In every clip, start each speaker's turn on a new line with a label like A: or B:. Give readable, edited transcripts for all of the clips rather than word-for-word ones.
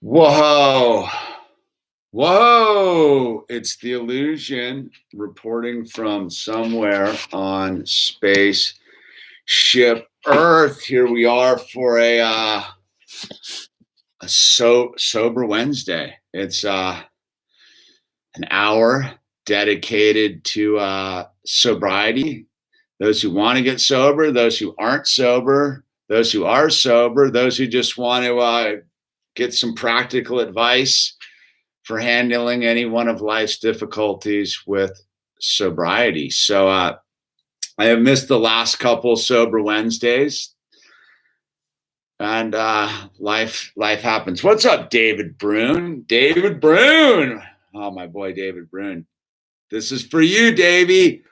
A: Whoa. Whoa. It's the illusion reporting from somewhere on space ship Earth. Here we are for a sober Wednesday. It's an hour dedicated to sobriety. Those who want to get sober, those who aren't sober, those who are sober, those who just want to get some practical advice for handling any one of life's difficulties with sobriety. So I have missed the last couple sober Wednesdays, and life happens. What's up, David Brune? David Brune. Oh, my boy, David Brune. This is for you, Davey.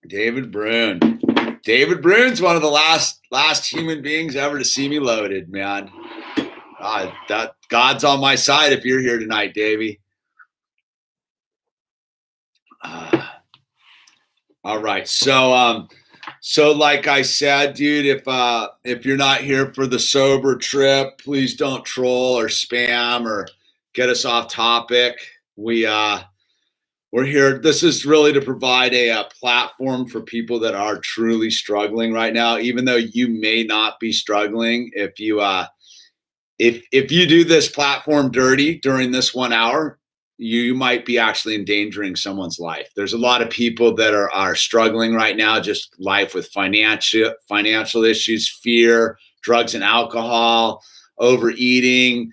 A: David Brune. David Brune's one of the last human beings ever to see me loaded, man. That God's on my side if you're here tonight, Davey. All right. So like I said, dude, if you're not here for the sober trip, please don't troll or spam or get us off topic. We're here. This is really to provide a platform for people that are truly struggling right now, even though you may not be struggling. If you do this platform dirty during this 1 hour, you might be actually endangering someone's life. There's a lot of people that are struggling right now, just life with financial issues, fear, drugs and alcohol, overeating,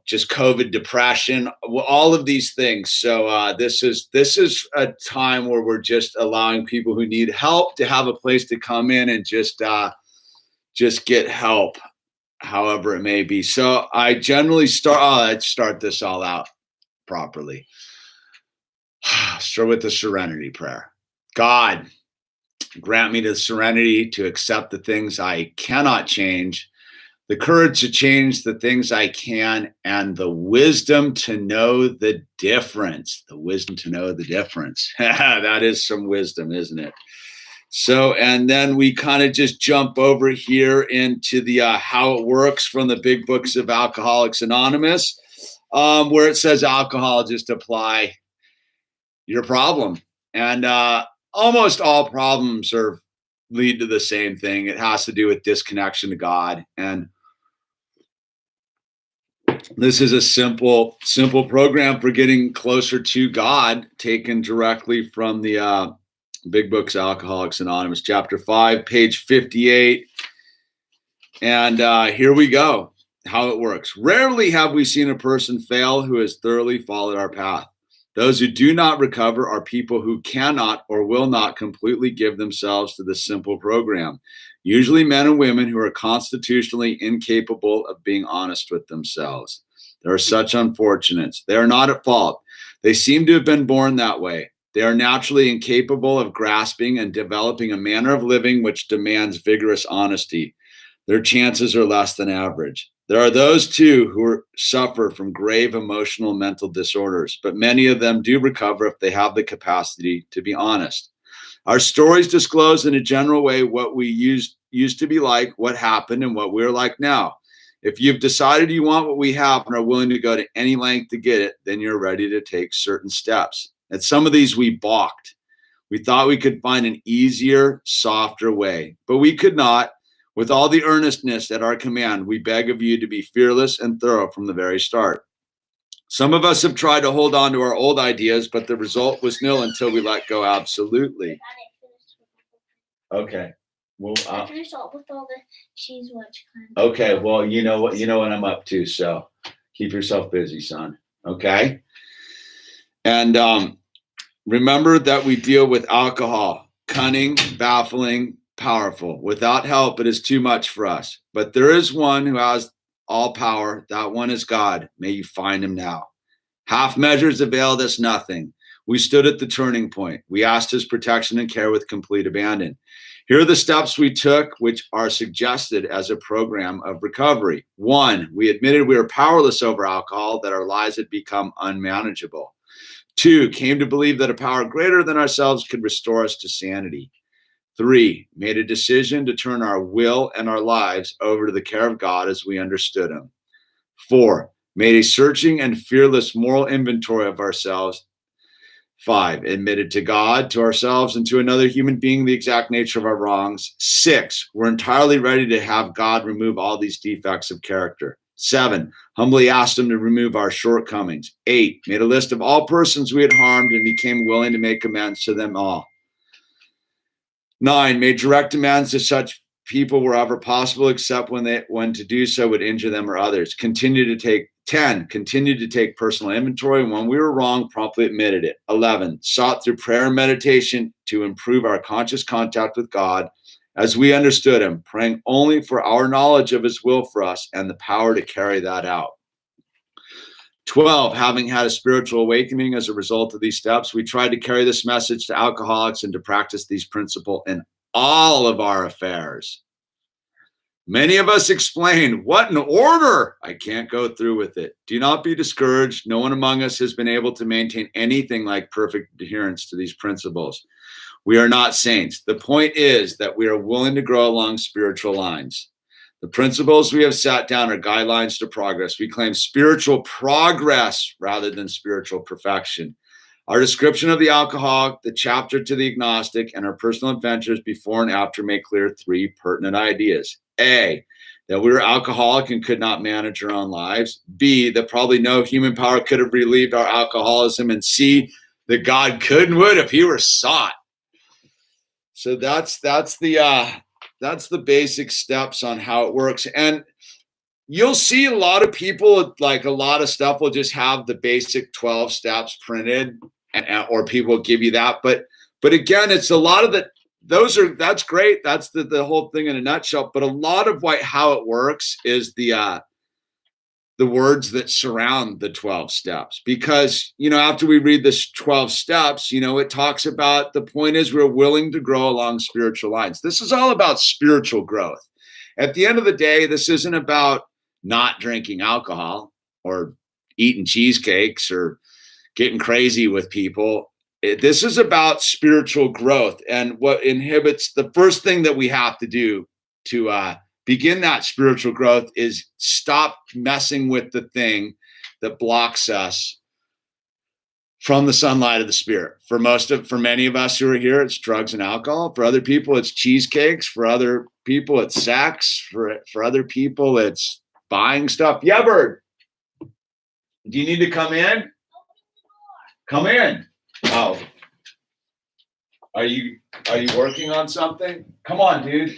A: just COVID, depression, all of these things. So this is a time where we're just allowing people who need help to have a place to come in and just get help, however it may be. So I generally let's start this all out properly. Start with the serenity prayer. God, grant me the serenity to accept the things I cannot change, the courage to change the things I can, and the wisdom to know the difference. The wisdom to know the difference. That is some wisdom, isn't it? So, and then we kind of just jump over here into the how it works from the big books of Alcoholics Anonymous, where it says alcohol, just apply your problem. And almost all problems lead to the same thing. It has to do with disconnection to God. And this is a simple program for getting closer to God, taken directly from the Big Books, Alcoholics Anonymous, Chapter 5, page 58. And here we go, how it works. Rarely have we seen a person fail who has thoroughly followed our path. Those who do not recover are people who cannot or will not completely give themselves to this simple program. Usually men and women who are constitutionally incapable of being honest with themselves. There are such unfortunates. They are not at fault. They seem to have been born that way. They are naturally incapable of grasping and developing a manner of living which demands vigorous honesty. Their chances are less than average. There are those, too, who suffer from grave emotional mental disorders, but many of them do recover if they have the capacity to be honest. Our stories disclose in a general way what we used to be like, what happened, and what we're like now. If you've decided you want what we have and are willing to go to any length to get it, then you're ready to take certain steps. At some of these, we balked. We thought we could find an easier, softer way, but we could not. With all the earnestness at our command, we beg of you to be fearless and thorough from the very start. Some of us have tried to hold on to our old ideas, but the result was nil until we let go absolutely. Okay. Well,
B: I finished all with all the cheese wedge kind.
A: Okay. Well, you know what I'm up to, so keep yourself busy, son. Okay. And remember that we deal with alcohol, cunning, baffling, powerful. Without help, it is too much for us. But there is one who has all power. That one is God. May you find him now. Half measures availed us nothing. We stood at the turning point. We asked his protection and care with complete abandon. Here are the steps we took, which are suggested as a program of recovery. 1, we admitted we were powerless over alcohol, that our lives had become unmanageable. 2, came to believe that a power greater than ourselves could restore us to sanity. 3, made a decision to turn our will and our lives over to the care of God as we understood him. 4, made a searching and fearless moral inventory of ourselves. 5, admitted to God, to ourselves, and to another human being the exact nature of our wrongs. 6, we're entirely ready to have God remove all these defects of character. 7, humbly asked him to remove our shortcomings. 8, made a list of all persons we had harmed and became willing to make amends to them all. 9, made direct amends to such people wherever possible, except when to do so would injure them or others. 10, continued to take personal inventory, and when we were wrong, promptly admitted it. 11, sought through prayer and meditation to improve our conscious contact with God as we understood him, praying only for our knowledge of his will for us and the power to carry that out. 12, having had a spiritual awakening as a result of these steps, we tried to carry this message to alcoholics and to practice these principles in all of our affairs. Many of us explained, what an order! I can't go through with it. Do not be discouraged. No one among us has been able to maintain anything like perfect adherence to these principles. We are not saints. The point is that we are willing to grow along spiritual lines. The principles we have set down are guidelines to progress. We claim spiritual progress rather than spiritual perfection. Our description of the alcoholic, the chapter to the agnostic, and our personal adventures before and after make clear 3 pertinent ideas. A, that we were alcoholic and could not manage our own lives. B, that probably no human power could have relieved our alcoholism. And C, that God could and would if he were sought. So that's the basic steps on how it works. And you'll see a lot of people, like a lot of stuff will just have the basic 12 steps printed, or people give you that. But again, it's a lot of that's great. That's the whole thing in a nutshell. But a lot of how it works is the words that surround the 12 steps. Because, after we read this 12 steps, it talks about, the point is we're willing to grow along spiritual lines. This is all about spiritual growth. At the end of the day, this isn't about not drinking alcohol or eating cheesecakes or getting crazy with people. This is about spiritual growth. And what inhibits, the first thing that we have to do to begin that spiritual growth is stop messing with the thing that blocks us from the sunlight of the Spirit. For many of us who are here, it's drugs and alcohol. For other people, it's cheesecakes. For other people, it's sex. For other people, it's buying stuff. Yeah, Bird. Do you need to come in? Come in. Oh. Are you working on something? Come on, dude.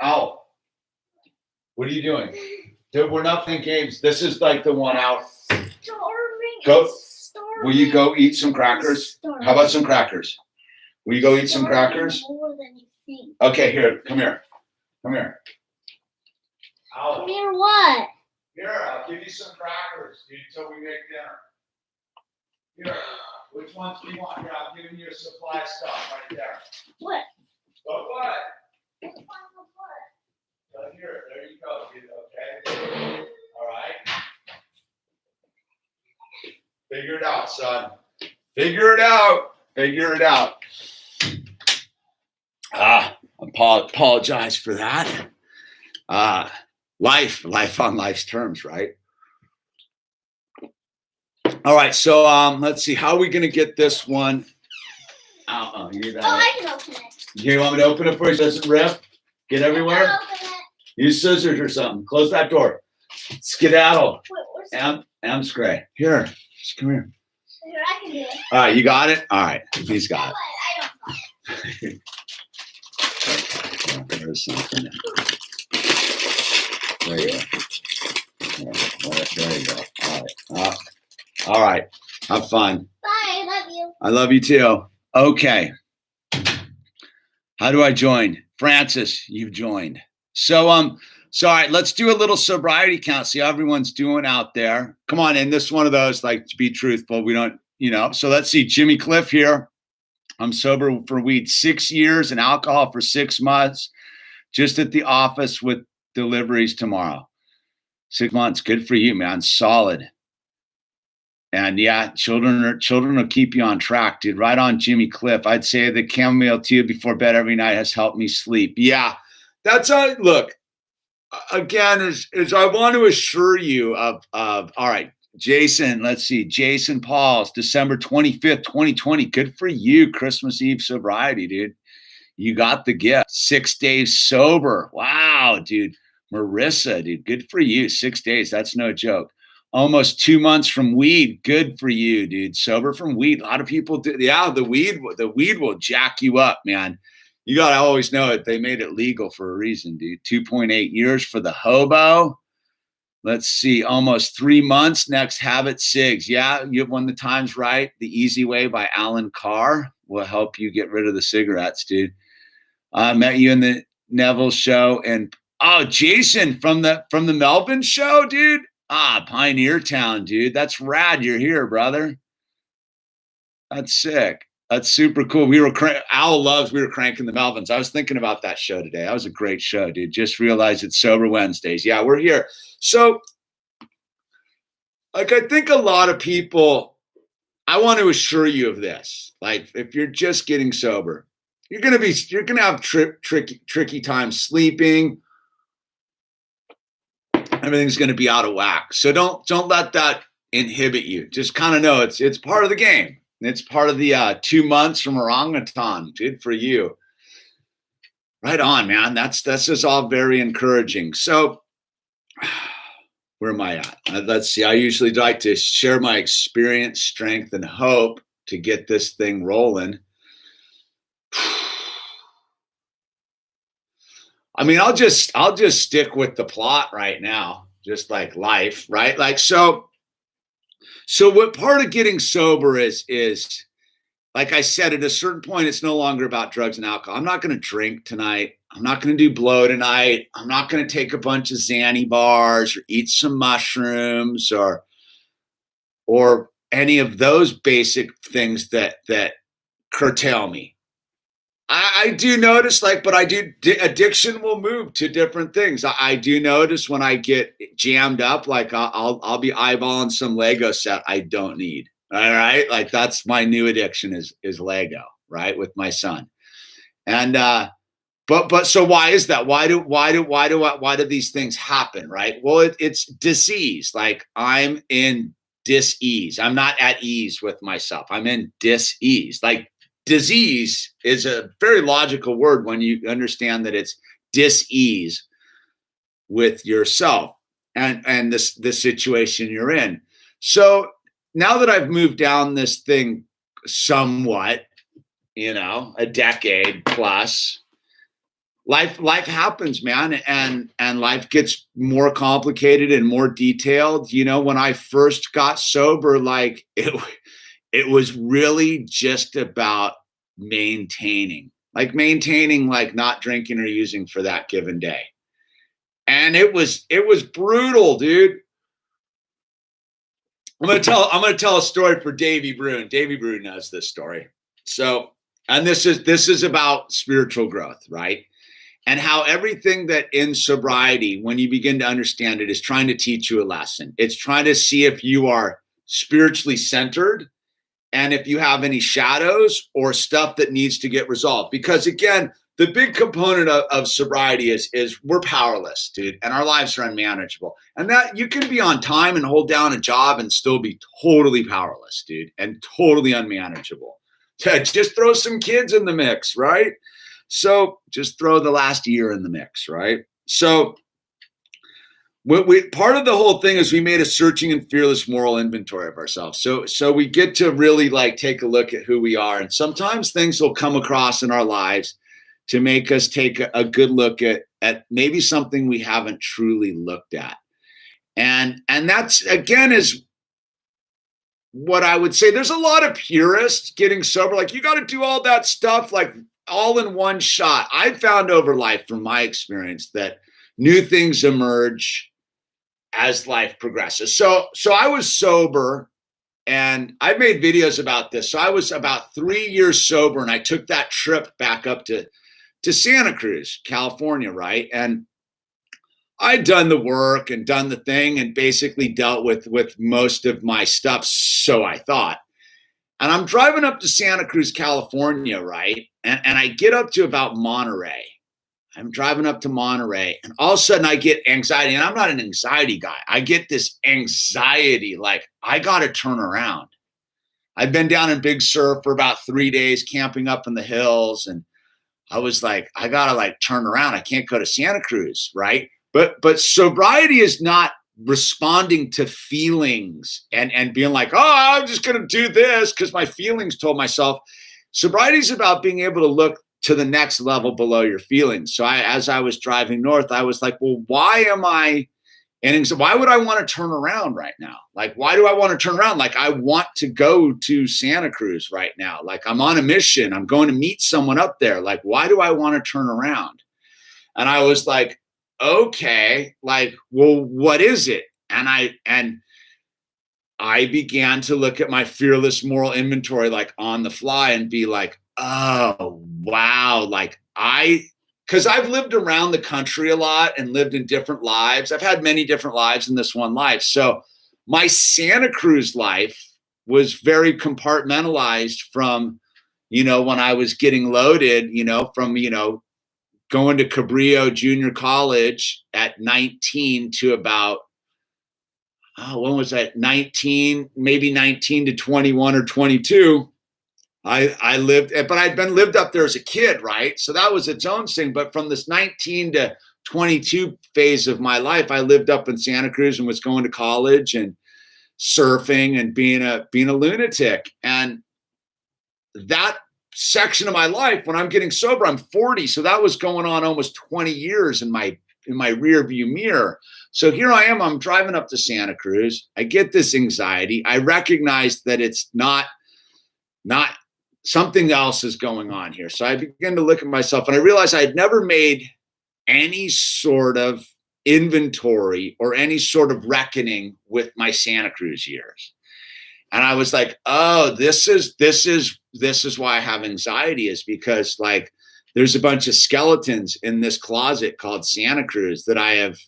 A: Ow. What are you doing? Dude, we're not playing games. This is like the one out. Go. Will you go eat some crackers? How about some crackers? Will you go eat some crackers? Okay, here. Come here. Come here. Ow.
B: Come here what?
A: Here, I'll give you some crackers, dude, until we make dinner. Here. Which ones do you want? Here, I'll give you a supply of stuff right there.
B: What?
A: What? Here, there you go, dude. Okay. All right. Figure it out, son. Figure it out. Figure it out. Apologize for that. Life on life's terms, right? All right, so let's see. How are we going to get this one? I
B: can open it.
A: You want me to open it for you so it doesn't rip? Get everywhere?
B: I'll open it.
A: Use scissors or something. Close that door. Skedaddle. Am's gray. Here, just come here.
B: Here, I can do it.
A: All right, you got it? All right, he's got it.
B: I don't got it.
A: There's something there. There you go. There you go. All right. Have fun.
B: Bye, I love you.
A: I love you too. Okay. How do I join? Francis, you've joined. So all right, let's do a little sobriety count. See how everyone's doing out there. Come on in. This is one of those, like, to be truthful. We don't, So let's see. Jimmy Cliff here. I'm sober for weed 6 years and alcohol for 6 months. Just at the office with deliveries tomorrow. 6 months. Good for you, man. Solid. And yeah, children will keep you on track, dude. Right on, Jimmy Cliff. I'd say the chamomile tea before bed every night has helped me sleep. Yeah, that's look. Again, is I want to assure you of all right, Jason. Let's see, Jason Pauls, December 25th, 2020. Good for you, Christmas Eve sobriety, dude. You got the gift. 6 days sober. Wow, dude. Marissa, dude, good for you. 6 days. That's no joke. Almost 2 months from weed. Good for you, dude. Sober from weed. A lot of people do. Yeah, the weed will jack you up, man. You got to always know it. They made it legal for a reason, dude. 2.8 years for the hobo. Let's see, almost 3 months. Next, Habit Cigs. Yeah, when the time's right. The Easy Way by Alan Carr will help you get rid of the cigarettes, dude. I met you in the Neville show, and Jason from the Melbourne show, dude. Pioneer Town, dude. That's rad. You're here, brother. That's sick. That's super cool. We were cranking the Melvins. I was thinking about that show today. That was a great show, dude. Just realized it's Sober Wednesdays. Yeah, we're here. So, like, I think a lot of people, I want to assure you of this. Like, if you're just getting sober, you're gonna have tricky times sleeping. Everything's gonna be out of whack. So don't let that inhibit you. Just kind of know it's part of the game. It's part of the 2 months from orangutan. Good for you. Right on, man. That's just all very encouraging. So where am I at? Let's see. I usually like to share my experience, strength, and hope to get this thing rolling. I mean, I'll just stick with the plot right now, just like life, right? Like, so what part of getting sober is, like I said, at a certain point, it's no longer about drugs and alcohol. I'm not going to drink tonight. I'm not going to do blow tonight. I'm not going to take a bunch of Xanny bars or eat some mushrooms or any of those basic things that curtail me. I do notice, addiction will move to different things. I do notice when I get jammed up, like I'll be eyeballing some Lego set I don't need. All right, like that's my new addiction is Lego, right, with my son. And but so why is that? Why do these things happen, right? Well, it's disease. Like I'm in dis-ease. I'm not at ease with myself. I'm in dis-ease. Like disease is a very logical word when you understand that it's dis-ease with yourself and the situation you're in. So now that I've moved down this thing somewhat, a decade plus, life happens, man, and life gets more complicated and more detailed. When I first got sober, like it was really just about maintaining like not drinking or using for that given day. And it was brutal, dude. I'm going to tell a story for Davey Bruin. Davey Bruin knows this story. So, and this is about spiritual growth, right? And how everything that in sobriety, when you begin to understand it, is trying to teach you a lesson. It's trying to see if you are spiritually centered and if you have any shadows or stuff that needs to get resolved. Because again, the big component of sobriety is we're powerless, dude, and our lives are unmanageable. And that you can be on time and hold down a job and still be totally powerless, dude, and totally unmanageable. Just throw some kids in the mix, right? So just throw the last year in the mix, right? So part of the whole thing is we made a searching and fearless moral inventory of ourselves. So we get to really like take a look at who we are. And sometimes things will come across in our lives to make us take a good look at maybe something we haven't truly looked at. And that's, again, is what I would say. There's a lot of purists getting sober. Like, you got to do all that stuff like all in one shot. I found over life, from my experience, that new things emerge as life progresses. So I was sober, and I've made videos about this. So I was about 3 years sober, and I took that trip back up to Santa Cruz, California, right? And I'd done the work and done the thing and basically dealt with most of my stuff, so I thought. And I'm driving up to Santa Cruz, California, right? And I get up to about Monterey. I'm driving up to Monterey, and all of a sudden I get anxiety. And I'm not an anxiety guy. I get this anxiety, like, I got to turn around. I've been down in Big Sur for about 3 days, camping up in the hills. And I was like, I got to like turn around. I can't go to Santa Cruz, right? But sobriety is not responding to feelings and being like, oh, I'm just going to do this because my feelings told myself. Sobriety is about being able to look to the next level below your feelings. So as I was driving north, I was like, well, why am I? And so why would I want to turn around right now? Like, why do I want to turn around? Like, I want to go to Santa Cruz right now. Like, I'm on a mission. I'm going to meet someone up there. Like, why do I want to turn around? And I was like, okay, like, well, what is it? And I began to look at my fearless moral inventory, like on the fly, and be like, oh, wow. Like because I've lived around the country a lot and lived in different lives. I've had many different lives in this one life. So my Santa Cruz life was very compartmentalized from, when I was getting loaded, from, going to Cabrillo Junior College at 19 to about, when was that? 19, maybe 19 to 21 or 22. I lived, but I'd been lived up there as a kid, right? So that was its own thing. But from this 19 to 22 phase of my life, I lived up in Santa Cruz and was going to college and surfing and being a lunatic. And that section of my life, when I'm getting sober, I'm 40. So that was going on almost 20 years in my rear view mirror. So here I am, I'm driving up to Santa Cruz. I get this anxiety. I recognize that it's not something else is going on here. So I began to look at myself, and I realized I had never made any sort of inventory or any sort of reckoning with my Santa Cruz years. And I was like, oh, this is why I have anxiety, is because like there's a bunch of skeletons in this closet called Santa Cruz that I have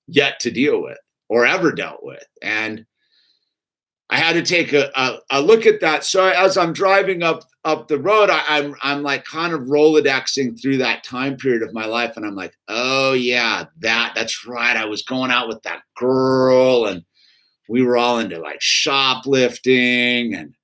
A: yet to deal with or ever dealt with. And I had to take a look at that. So as I'm driving up the road, I'm like kind of Rolodexing through that time period of my life. And I'm like, oh yeah, that's right. I was going out with that girl, and we were all into like shoplifting, and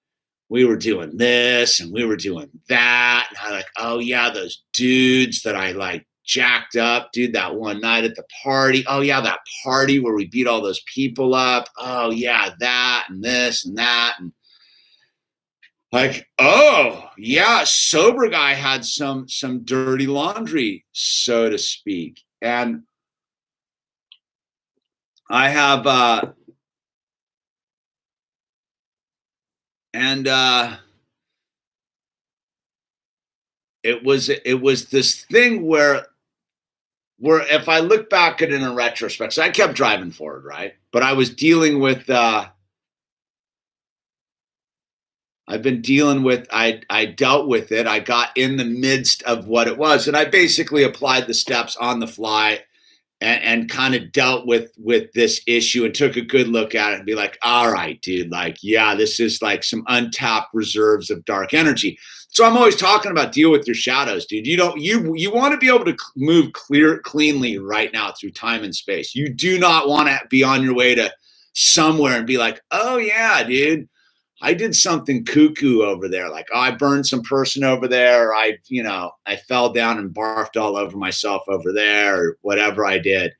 A: we were doing this and we were doing that. And I like, oh yeah, those dudes that I like jacked up, dude, that one night at the party. Oh yeah, that party where we beat all those people up. Oh yeah, that and this and that. And like, oh yeah, sober guy had some dirty laundry, so to speak. And I have it was this thing where if I look back at it in retrospect, so I kept driving forward, right? But I was dealing with, I dealt with it. I got in the midst of what it was. And I basically applied the steps on the fly and kind of dealt with this issue and took a good look at it and be like, all right, dude, like, yeah, this is like some untapped reserves of dark energy. So I'm always talking about deal with your shadows, dude. You want to be able to move cleanly right now through time and space. You do not want to be on your way to somewhere and be like, oh yeah, dude, I did something cuckoo over there. Like, oh, I burned some person over there. I fell down and barfed all over myself over there, or whatever I did.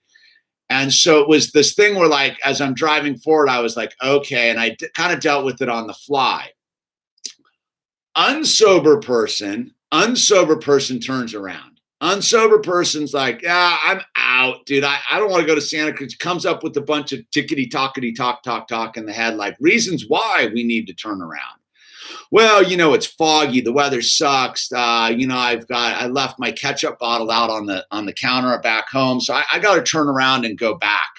A: And so it was this thing where, like, as I'm driving forward, I was like, okay. And I kind of dealt with it on the fly. Unsober person turns around. Unsober person's like, yeah, I'm out, dude. I don't want to go to Santa Cruz. Comes up with a bunch of tickety-tockety talk in the head, like reasons why we need to turn around. Well, it's foggy. The weather sucks. I left my ketchup bottle out on the counter back home. So I got to turn around and go back,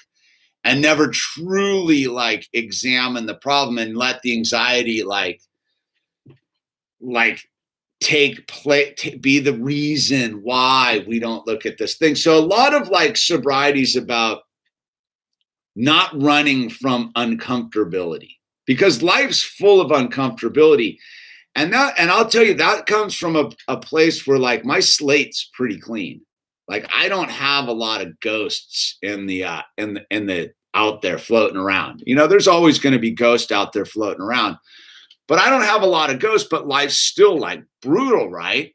A: and never truly like examine the problem and let the anxiety like be the reason why we don't look at this thing. So a lot of like sobriety is about not running from uncomfortability, because life's full of uncomfortability. And I'll tell you, that comes from a place where like my slate's pretty clean. Like I don't have a lot of ghosts in the out there floating around. You know, there's always going to be ghosts out there floating around, but I don't have a lot of ghosts, but life's still like brutal, right?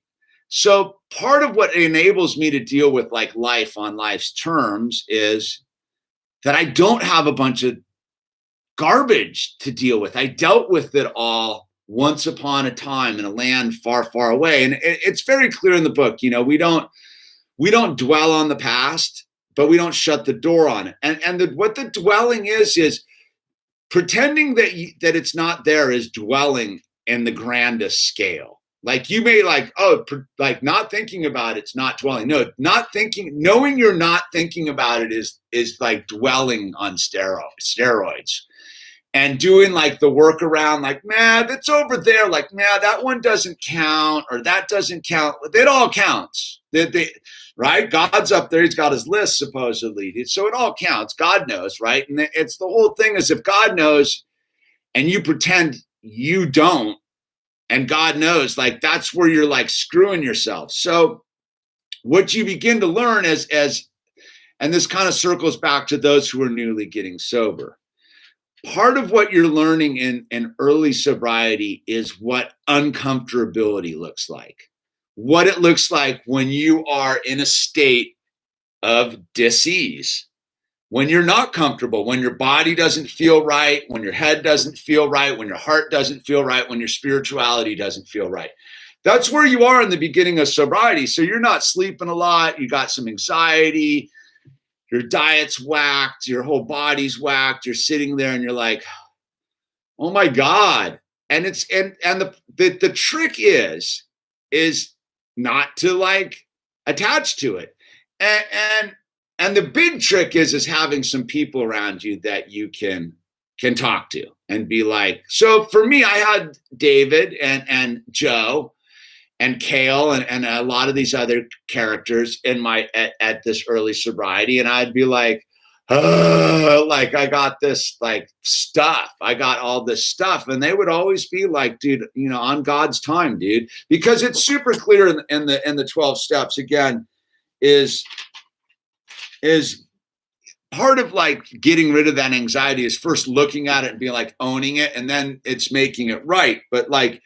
A: So part of what enables me to deal with like life on life's terms is that I don't have a bunch of garbage to deal with. I dealt with it all once upon a time in a land far, far away. And it's very clear in the book, you know, we don't dwell on the past, but we don't shut the door on it. And what the dwelling is pretending that it's not there is dwelling in the grandest scale. Like you may like, like not thinking about it's not dwelling. No, not thinking, knowing you're not thinking about it is like dwelling on steroids. And doing like the workaround, like, man, that's over there. Like, man, that one doesn't count, or that doesn't count. It all counts. Right? God's up there. He's got his list, supposedly. So it all counts. God knows, right? And it's the whole thing is if God knows and you pretend you don't, and God knows, like, that's where you're like screwing yourself. So what you begin to learn and this kind of circles back to those who are newly getting sober. Part of what you're learning in early sobriety is what uncomfortability looks like. What it looks like when you are in a state of dis-ease, when you're not comfortable, when your body doesn't feel right, when your head doesn't feel right, when your heart doesn't feel right, when your spirituality doesn't feel right. That's where you are in the beginning of sobriety. So you're not sleeping a lot, you got some anxiety, your diet's whacked, your whole body's whacked, you're sitting there and you're like, oh my God. And the trick is not to like attach to it. And the big trick is having some people around you that you can talk to and be like, so for me, I had David and Joe and Kale and a lot of these other characters in at this early sobriety. And I'd be like, like I got this like stuff. I got all this stuff. And they would always be like, dude, you know, on God's time, dude, because it's super clear in the 12 steps again is part of like getting rid of that anxiety is first looking at it and being like owning it. And then it's making it right. But like,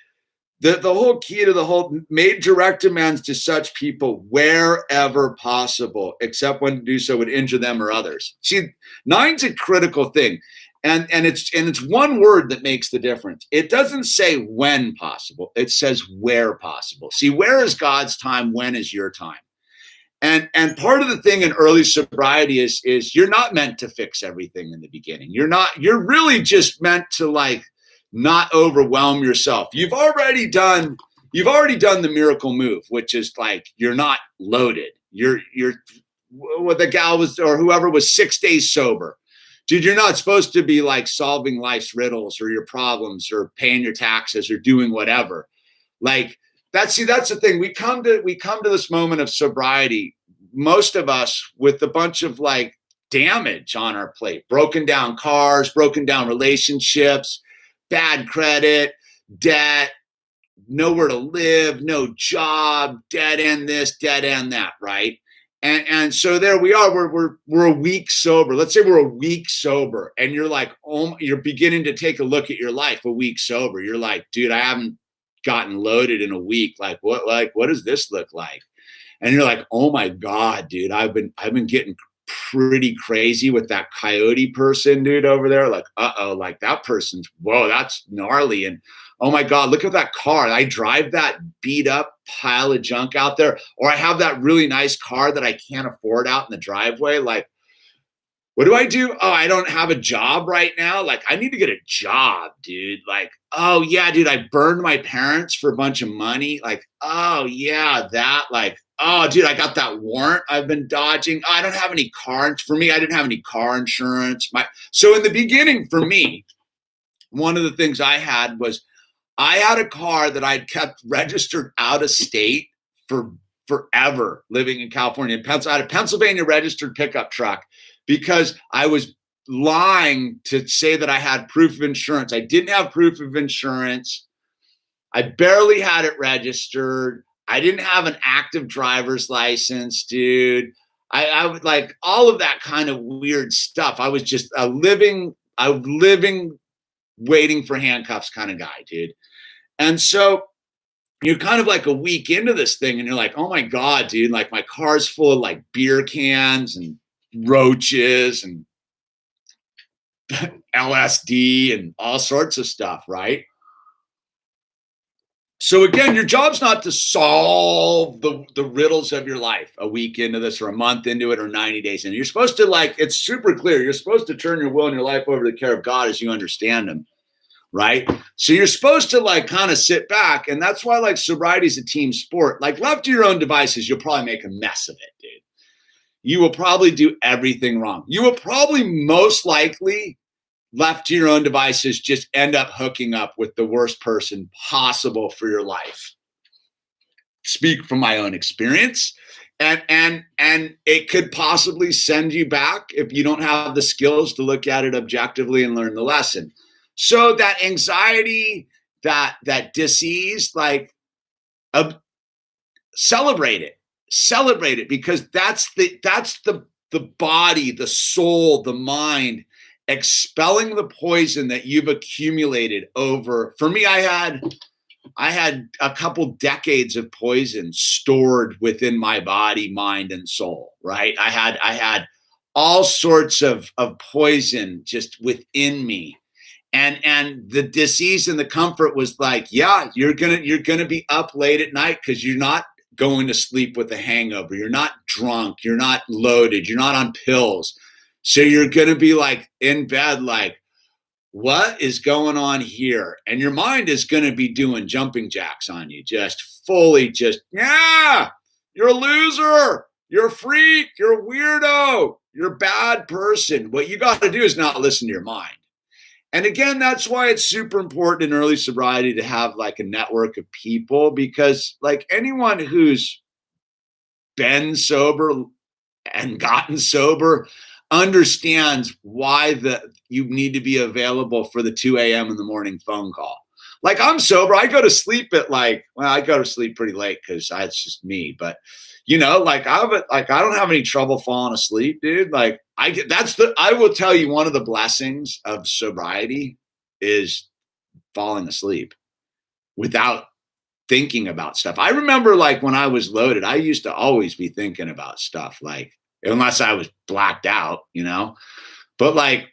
A: the whole key to the whole made direct demands to such people wherever possible, except when to do so would injure them or others. See, 9's a critical thing. And it's one word that makes the difference. It doesn't say when possible. It says where possible. See, where is God's time? When is your time? And part of the thing in early sobriety is you're not meant to fix everything in the beginning. You're really just meant to like not overwhelm yourself. You've already done the miracle move, which is like you're not loaded. You're what the gal was or whoever was 6 days sober. Dude, you're not supposed to be like solving life's riddles or your problems or paying your taxes or doing whatever. Like that's the thing. We come to this moment of sobriety, most of us with a bunch of like damage on our plate, broken down cars, broken down relationships, bad credit, debt, nowhere to live, no job, dead end this, dead end that, right? And so there we are. We're a week sober. Let's say we're a week sober, and you're like, oh, you're beginning to take a look at your life a week sober. You're like, dude, I haven't gotten loaded in a week. Like what does this look like? And you're like, oh my God, dude, I've been getting pretty crazy with that coyote person, dude, over there. Like, like that person's, whoa, that's gnarly. And oh my God, look at that car. I drive that beat up pile of junk out there, or I have that really nice car that I can't afford out in the driveway. Like, what do I do? Oh, I don't have a job right now. Like, I need to get a job, dude. Like, oh yeah, dude, I burned my parents for a bunch of money. Like, oh yeah, that, like, oh, dude, I got that warrant I've been dodging. Oh, I don't have any car. For me, I didn't have any car insurance. So in the beginning, for me, one of the things I had was I had a car that I'd kept registered out of state for forever living in California. I had a Pennsylvania registered pickup truck because I was lying to say that I had proof of insurance. I didn't have proof of insurance. I barely had it registered. I didn't have an active driver's license, dude. I would like all of that kind of weird stuff. I was just a living waiting for handcuffs kind of guy, dude. And so you're kind of like a week into this thing and you're like, oh my God, dude, like my car's full of like beer cans and roaches and LSD and all sorts of stuff, right? So again, your job's not to solve the riddles of your life a week into this or a month into it or 90 days in. You're supposed to like, it's super clear. You're supposed to turn your will and your life over to the care of God as you understand him, right? So you're supposed to like kind of sit back. And that's why like sobriety is a team sport. Like left to your own devices, you'll probably make a mess of it, dude. You will probably do everything wrong. You will probably most likely left to your own devices, just end up hooking up with the worst person possible for your life. Speak from my own experience. And it could possibly send you back if you don't have the skills to look at it objectively and learn the lesson. So that anxiety, that disease, like celebrate it because that's the body, the soul, the mind expelling the poison that you've accumulated over. For me, I had a couple decades of poison stored within my body, mind, and soul, right? I had all sorts of poison just within me. And the disease and the comfort was like, yeah, you're gonna be up late at night because you're not going to sleep with a hangover. You're not drunk. You're not loaded. You're not on pills. So you're going to be like in bed, like, what is going on here? And your mind is going to be doing jumping jacks on you, just fully yeah, you're a loser. You're a freak. You're a weirdo. You're a bad person. What you got to do is not listen to your mind. And again, that's why it's super important in early sobriety to have like a network of people, because like anyone who's been sober and gotten sober understands why you need to be available for the 2 a.m. in the morning phone call. Like I'm sober. I go to sleep at I go to sleep pretty late because it's just me. But you know, like I don't have any trouble falling asleep, dude. Like I will tell you, one of the blessings of sobriety is falling asleep without thinking about stuff. I remember like when I was loaded, I used to always be thinking about stuff, like unless I was blacked out, you know, but like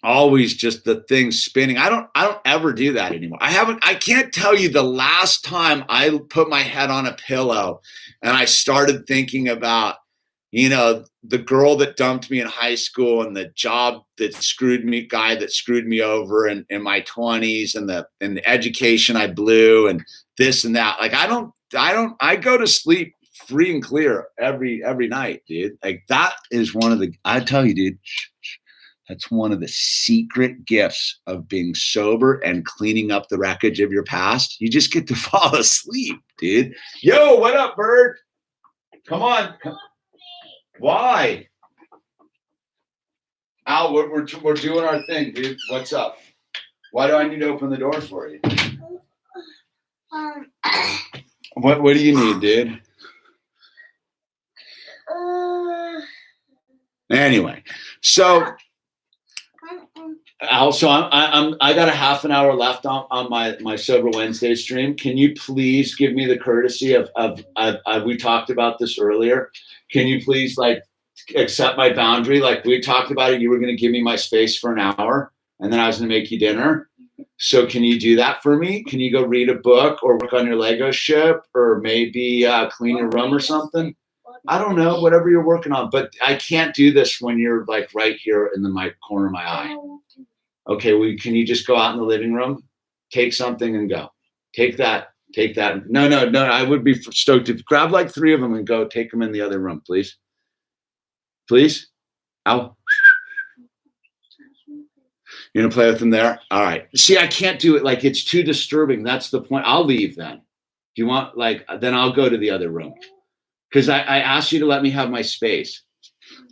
A: always just the thing spinning. I don't ever do that anymore. I can't tell you the last time I put my head on a pillow and I started thinking about, you know, the girl that dumped me in high school and the job that guy that screwed me over in my 20s and the education I blew and this and that. Like I go to sleep free and clear every night, dude. Like that is I tell you, dude, that's one of the secret gifts of being sober and cleaning up the wreckage of your past. You just get to fall asleep, dude. Yo, what up, bird? Come on. Why? Al, we're doing our thing, dude. What's up? Why do I need to open the door for you? What do you need, dude? Anyway, so also I got a half an hour left on my Sober Wednesday stream. Can you please give me the courtesy of we talked about this earlier. Can you please like accept my boundary? Like we talked about it, you were going to give me my space for an hour and then I was going to make you dinner. So can you do that for me? Can you go read a book or work on your Lego ship or maybe clean your room or something? I don't know, whatever you're working on, but I can't do this when you're like right here in the corner of my eye. Okay, can you just go out in the living room, take something and go. Take that. No, I would be stoked if grab like 3 of them and go take them in the other room, please. Please? Ow. You're going to play with them there? All right. See, I can't do it. Like, it's too disturbing. That's the point. I'll leave then. Do you want, then I'll go to the other room. Because I asked you to let me have my space.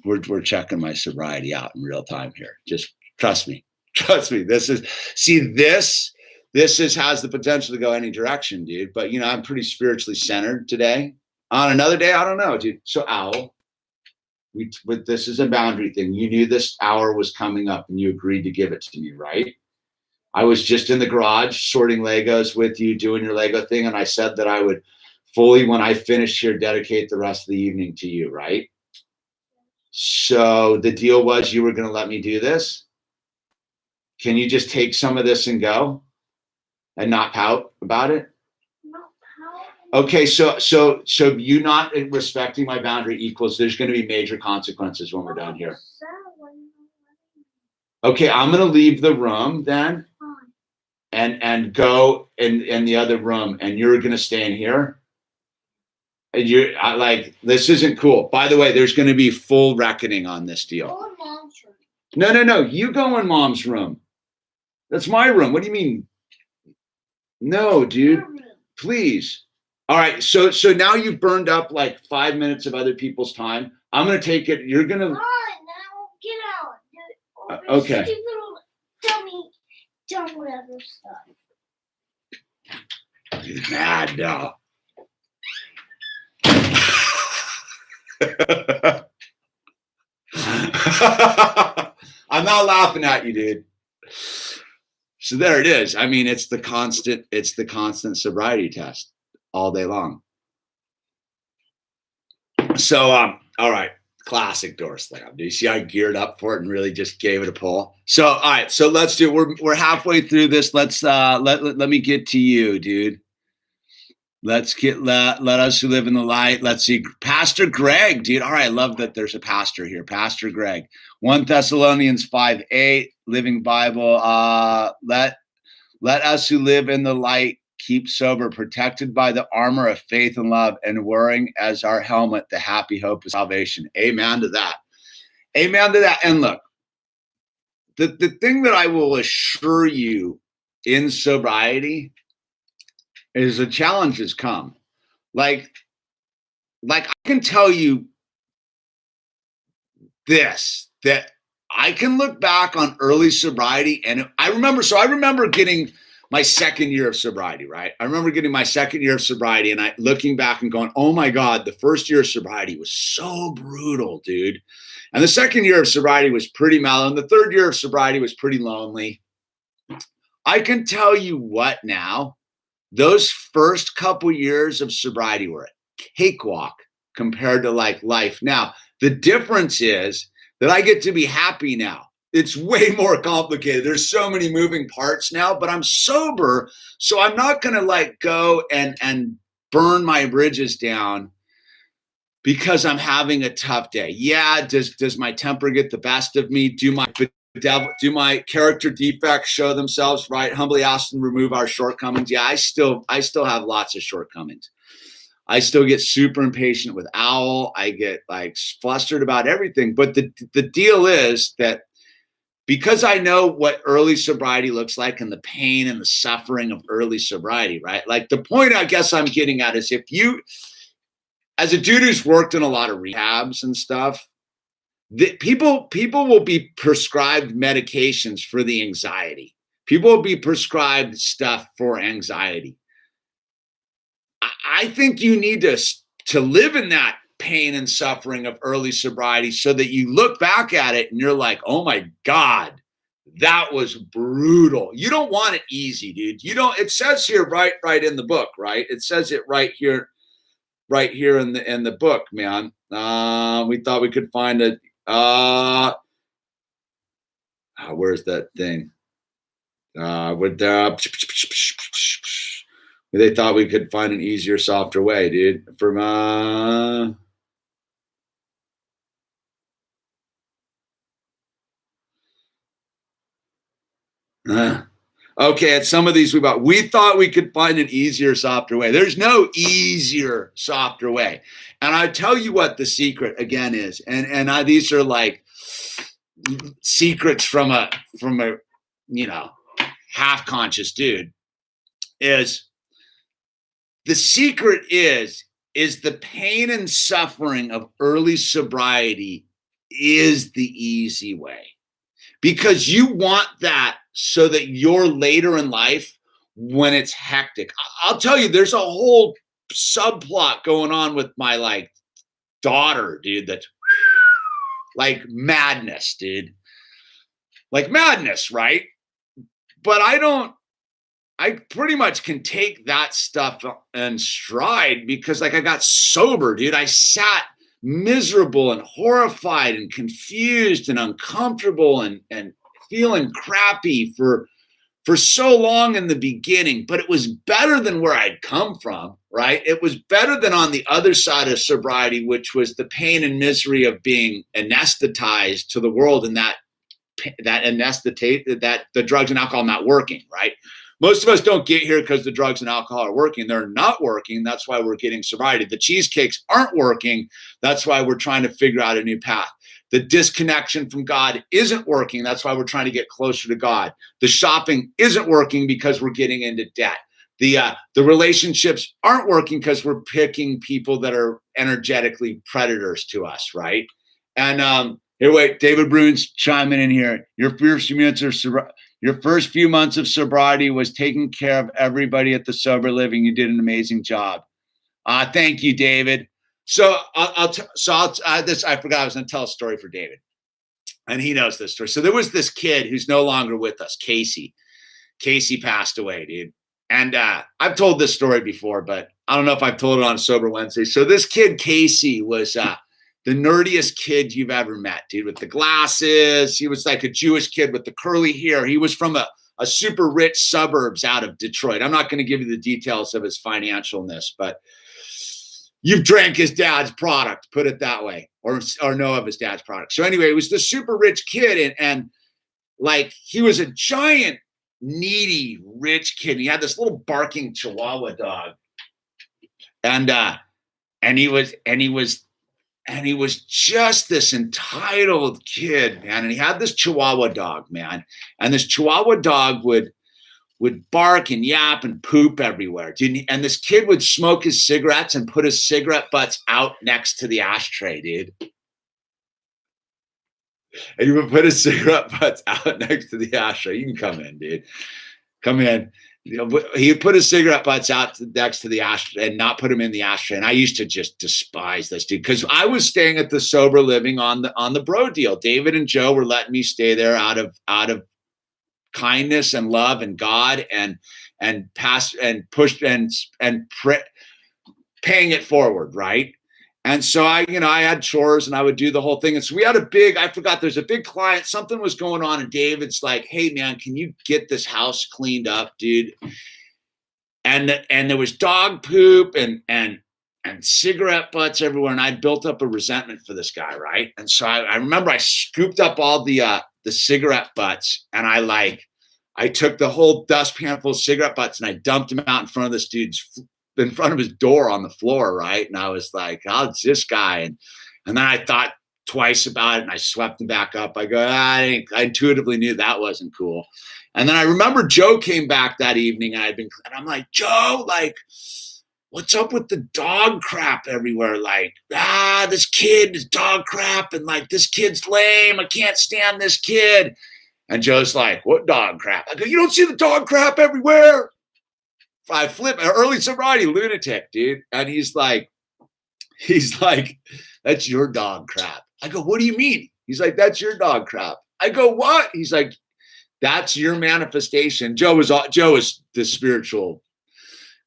A: We're checking my sobriety out in real time here. Just trust me. Trust me. This is has the potential to go any direction, dude. But I'm pretty spiritually centered today. On another day, I don't know, dude. So Owl, this is a boundary thing. You knew this hour was coming up and you agreed to give it to me, right? I was just in the garage sorting Legos with you, doing your Lego thing. And I said that I would fully, when I finish here, dedicate the rest of the evening to you, right? So the deal was you were going to let me do this. Can you just take some of this and go and not pout about it? Okay, so you not respecting my boundary equals there's going to be major consequences when we're done here. Okay, I'm going to leave the room then and go in the other room, and you're going to stay in here. And this isn't cool. By the way, there's going to be full reckoning on this deal.
B: Go in Mom's room.
A: No. You go in Mom's room. That's my room. What do you mean? No, dude. Please. All right. So now you've burned up like 5 minutes of other people's time. I'm going to take it. You're going to.
B: All right, now get out.
A: Okay.
B: Stupid little dummy, dumb whatever stuff.
A: He's mad now. I'm not laughing at you, dude. So there it is. I mean, it's the constant sobriety test all day long. So, all right. Classic door slam. Do you see I geared up for it and really just gave it a pull? So, all right. So let's do it. We're halfway through this. Let's let me get to you, dude. Let's get let us who live in the light. Let's see. Pastor Greg, dude. All right. I love that there's a pastor here. Pastor Greg. 1 Thessalonians 5:8, Living Bible. Let us who live in the light keep sober, protected by the armor of faith and love, and wearing as our helmet the happy hope of salvation. Amen to that. Amen to that. And look, the thing that I will assure you in sobriety is the challenges come. Like I can tell you this, that I can look back on early sobriety, and I remember getting my second year of sobriety, right? I remember getting my second year of sobriety and looking back and going, oh my God, the first year of sobriety was so brutal, dude. And the second year of sobriety was pretty mellow. And the third year of sobriety was pretty lonely. I can tell you what now, those first couple years of sobriety were a cakewalk compared to like life now. The difference is that I get to be happy now. It's way more complicated. There's so many moving parts now, but I'm sober. So I'm not going to like go and burn my bridges down because I'm having a tough day. Yeah. Does my temper get the best of me? Do my character defects show themselves? Right. Humbly ask and remove our shortcomings. Yeah. I still have lots of shortcomings. I still get super impatient with Owl. I get like flustered about everything. But the deal is that because I know what early sobriety looks like and the pain and the suffering of early sobriety, right? Like the point I guess I'm getting at is if you, as a dude who's worked in a lot of rehabs and stuff, people will be prescribed medications for the anxiety. People will be prescribed stuff for anxiety. I think you need to live in that pain and suffering of early sobriety so that you look back at it and you're like, oh my God, that was brutal. You don't want it easy, dude. It says here right in the book, right? It says it right here in the book, man. We thought we could find it. Where's that thing? They thought we could find an easier, softer way, dude. Okay, at some of these we thought we could find an easier, softer way. There's no easier, softer way. And I tell you what the secret again is, and these are like secrets from a half conscious dude. Is the secret is the pain and suffering of early sobriety is the easy way, because you want that so that you're later in life when it's hectic. I'll tell you, there's a whole subplot going on with my like daughter, dude, that's like madness, dude. Like madness, right? But I pretty much can take that stuff in stride, because like I got sober, dude. I sat miserable and horrified and confused and uncomfortable and feeling crappy for so long in the beginning, but it was better than where I'd come from, right? It was better than on the other side of sobriety, which was the pain and misery of being anesthetized to the world, and that the drugs and alcohol not working, right? Most of us don't get here because the drugs and alcohol are working. They're not working. That's why we're getting sobriety. The cheesecakes aren't working. That's why we're trying to figure out a new path. The disconnection from God isn't working. That's why we're trying to get closer to God. The shopping isn't working because we're getting into debt. The relationships aren't working because we're picking people that are energetically predators to us, right? And here, wait, David Bruins chiming in here. Your first few months of sobriety was taking care of everybody at the Sober Living. You did an amazing job. Thank you, David. So I forgot I was going to tell a story for David, and he knows this story. So there was this kid who's no longer with us, Casey. Casey passed away, dude. And I've told this story before, but I don't know if I've told it on Sober Wednesday. So this kid, Casey, was the nerdiest kid you've ever met, dude, with the glasses. He was like a Jewish kid with the curly hair. He was from a super rich suburbs out of Detroit. I'm not going to give you the details of his financialness, but you've drank his dad's product, put it that way, or know of his dad's product. So anyway, it was this super rich kid, and like he was a giant, needy, rich kid. He had this little barking Chihuahua dog, and he was just this entitled kid, man. And he had this Chihuahua dog, man. And this Chihuahua dog would bark and yap and poop everywhere, dude. And this kid would smoke his cigarettes and put his cigarette butts out next to the ashtray, dude. And he would put his cigarette butts out next to the ashtray. You can come in, dude. Come in. You know, he would put his cigarette butts out next to the ashtray and not put them in the ashtray. And I used to just despise this dude, because I was staying at the Sober Living on the bro deal. David and Joe were letting me stay there out of kindness and love and God and pass and push and paying it forward, right? And so I had chores and I would do the whole thing. And so we had there's a big client, something was going on. And David's like, hey man, can you get this house cleaned up, dude? And there was dog poop and cigarette butts everywhere. And I built up a resentment for this guy, right? And so I remember I scooped up all the cigarette butts, and I took the whole dustpan full of cigarette butts and I dumped them out in front of this dude's in front of his door on the floor, right? And I was like, oh, it's this guy. And then I thought twice about it and I swept them back up. I go, I intuitively knew that wasn't cool. And then I remember Joe came back that evening and I'm like, Joe, like, what's up with the dog crap everywhere? Like, this kid is dog crap, and like, this kid's lame. I can't stand this kid. And Joe's like, what dog crap? I go, you don't see the dog crap everywhere? I flip early sobriety lunatic, dude. And he's like, that's your dog crap. I go, what do you mean? He's like, that's your dog crap. I go, what? He's like, that's your manifestation. Joe is the spiritual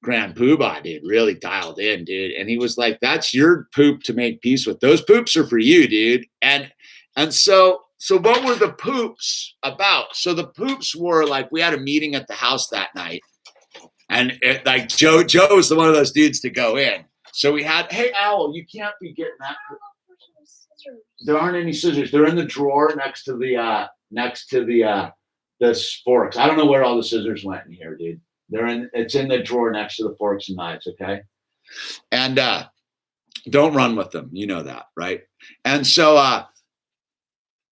A: grand poobah, dude, really dialed in, dude. And he was like, that's your poop to make peace with. Those poops are for you, dude. And so what were the poops about? So the poops were like, we had a meeting at the house that night. And like Joe was one of those dudes to go in. So we had, hey, Owl, you can't be getting that. There aren't any scissors. They're in the drawer next to the forks. I don't know where all the scissors went in here, dude. It's in the drawer next to the forks and knives, okay? And don't run with them. You know that, right? And so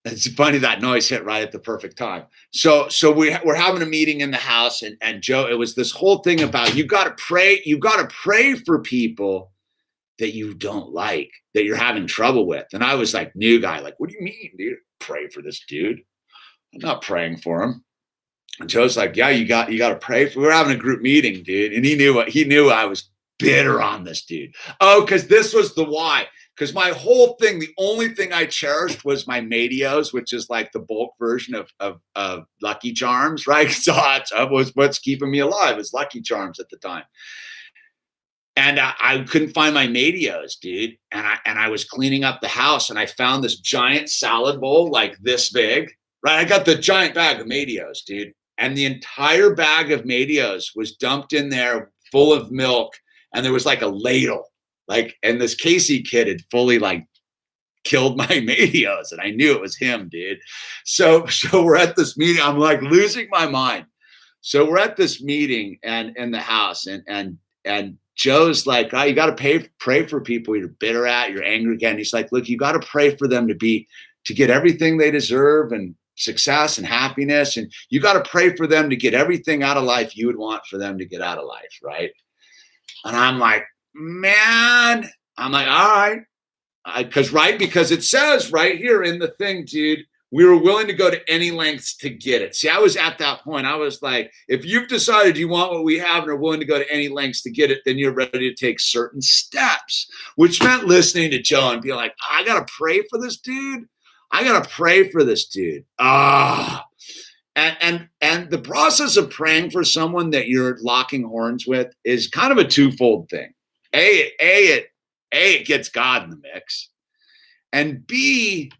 A: it's funny that noise hit right at the perfect time. So we're having a meeting in the house, and Joe, it was this whole thing about you got to pray for people that you don't like, that you're having trouble with? And I was like, new guy, like, what do you mean, dude? Pray for this dude. I'm not praying for him. And Joe's like, yeah, you got to pray for. We were having a group meeting, dude, and he knew I was bitter on this dude. Oh, because this was the why. Because my whole thing, the only thing I cherished was my Madios, which is like the bulk version of Lucky Charms, right? So that was what's keeping me alive, is Lucky Charms at the time. And I couldn't find my Madios, dude. And I was cleaning up the house, and I found this giant salad bowl like this big, right? I got the giant bag of Madios, dude. And the entire bag of Madios was dumped in there full of milk. And there was like a ladle, and this Casey kid had fully like killed my Madios, and I knew it was him, dude. So we're at this meeting. I'm like losing my mind. So we're at this meeting and in the house, and Joe's like, oh, you got to pray for people you're bitter at, you're angry again. He's like, look, you got to pray for them to get everything they deserve and success and happiness. And you got to pray for them to get everything out of life you would want for them to get out of life. Right. And I'm like, man, all right. Because it says right here in the thing, dude, we were willing to go to any lengths to get it. See, I was at that point. I was like, if you've decided you want what we have and are willing to go to any lengths to get it, then you're ready to take certain steps, which meant listening to Joe and being like, I got to pray for this dude. I got to pray for this dude. And the process of praying for someone that you're locking horns with is kind of a twofold thing. It gets God in the mix. And B,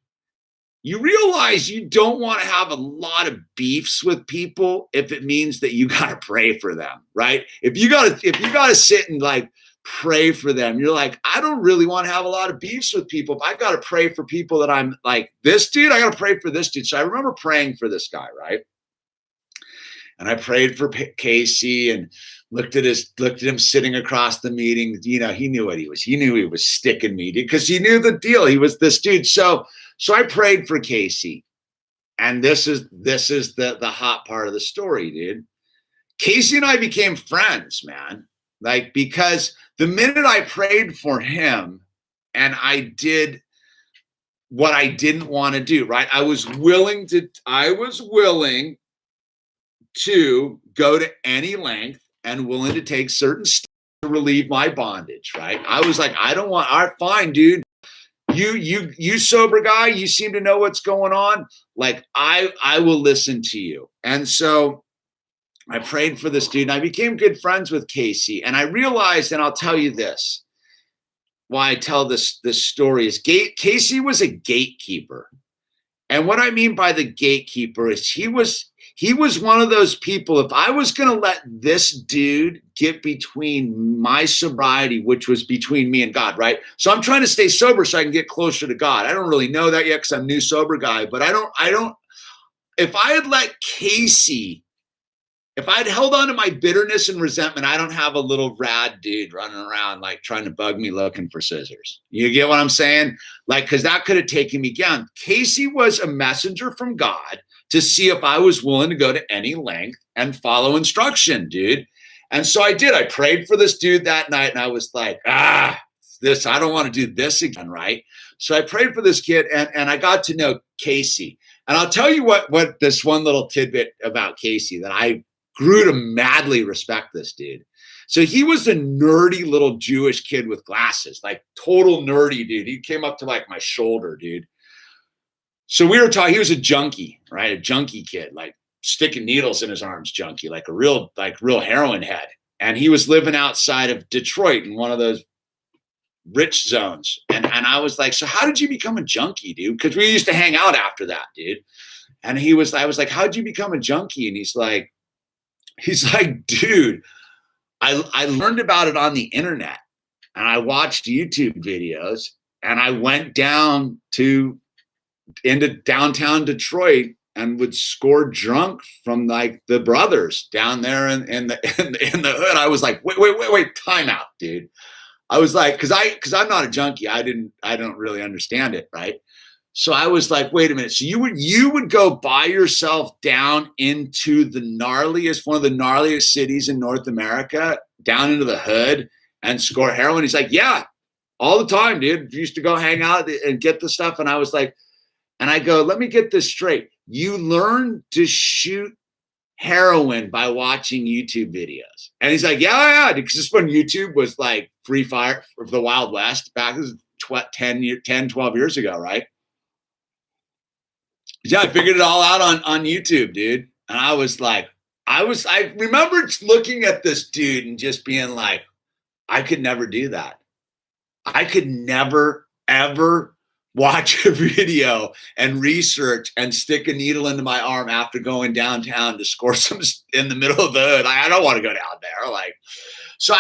A: you realize you don't want to have a lot of beefs with people if it means that you got to pray for them, right? If you got to sit and like pray for them, you're like, I don't really want to have a lot of beefs with people. If I got to pray for people that I'm like, this dude, I got to pray for this dude. So I remember praying for this guy, right? And I prayed for Casey and looked at him sitting across the meeting. You know, he knew what he was. He knew he was sticking me because he knew the deal. He was this dude. So I prayed for Casey. And this is the hot part of the story, dude. Casey and I became friends, man. Like, because the minute I prayed for him and I did what I didn't want to do, right? I was willing to go to any length and willing to take certain steps to relieve my bondage, right? I was like, I don't want, all right, fine, dude. You sober guy, you seem to know what's going on. Like, I will listen to you. And so I prayed for this dude, and I became good friends with Casey. And I realized, and I'll tell you this, why I tell this story is Casey was a gatekeeper. And what I mean by the gatekeeper is he was one of those people, if I was going to let this dude get between my sobriety, which was between me and God, right? So I'm trying to stay sober so I can get closer to God. I don't really know that yet because I'm a new sober guy, but if I had let Casey, if I'd held on to my bitterness and resentment, I don't have a little rad dude running around like trying to bug me looking for scissors. You get what I'm saying? Like, because that could have taken me down. Casey was a messenger from God to see if I was willing to go to any length and follow instruction, dude. And so I did. I prayed for this dude that night, and I was like, I don't want to do this again, right? So I prayed for this kid, and I got to know Casey. And I'll tell you what this one little tidbit about Casey that I grew to madly respect this dude. So he was a nerdy little Jewish kid with glasses, like total nerdy dude. He came up to like my shoulder, dude. So we were talking, he was a junkie, right? A junkie kid, like sticking needles in his arms junkie, like a real heroin head. And he was living outside of Detroit in one of those rich zones. And I was like, so how did you become a junkie, dude? Because we used to hang out after that, dude. And I was like, how'd you become a junkie? And he's like, dude, I learned about it on the internet, and I watched YouTube videos, and I went down into downtown Detroit and would score drunk from like the brothers down there in the hood. I was like, wait, time out, dude. I was like, cause I'm not a junkie. I don't really understand it. Right. So I was like, wait a minute. So you would go by yourself down into one of the gnarliest cities in North America, down into the hood and score heroin. He's like, yeah. all the time, dude. Used to go hang out and get the stuff. And I was like, and I go, let me get this straight. You learn to shoot heroin by watching YouTube videos. And he's like, yeah, because this when YouTube was like free fire for the Wild West back 10, 12 years ago, right? Yeah, I figured it all out on YouTube, dude. And I was like, I remember looking at this dude and just being like, I could never do that. I could never, ever watch a video and research and stick a needle into my arm after going downtown to score some in the middle of the hood. I don't want to go down there. Like, so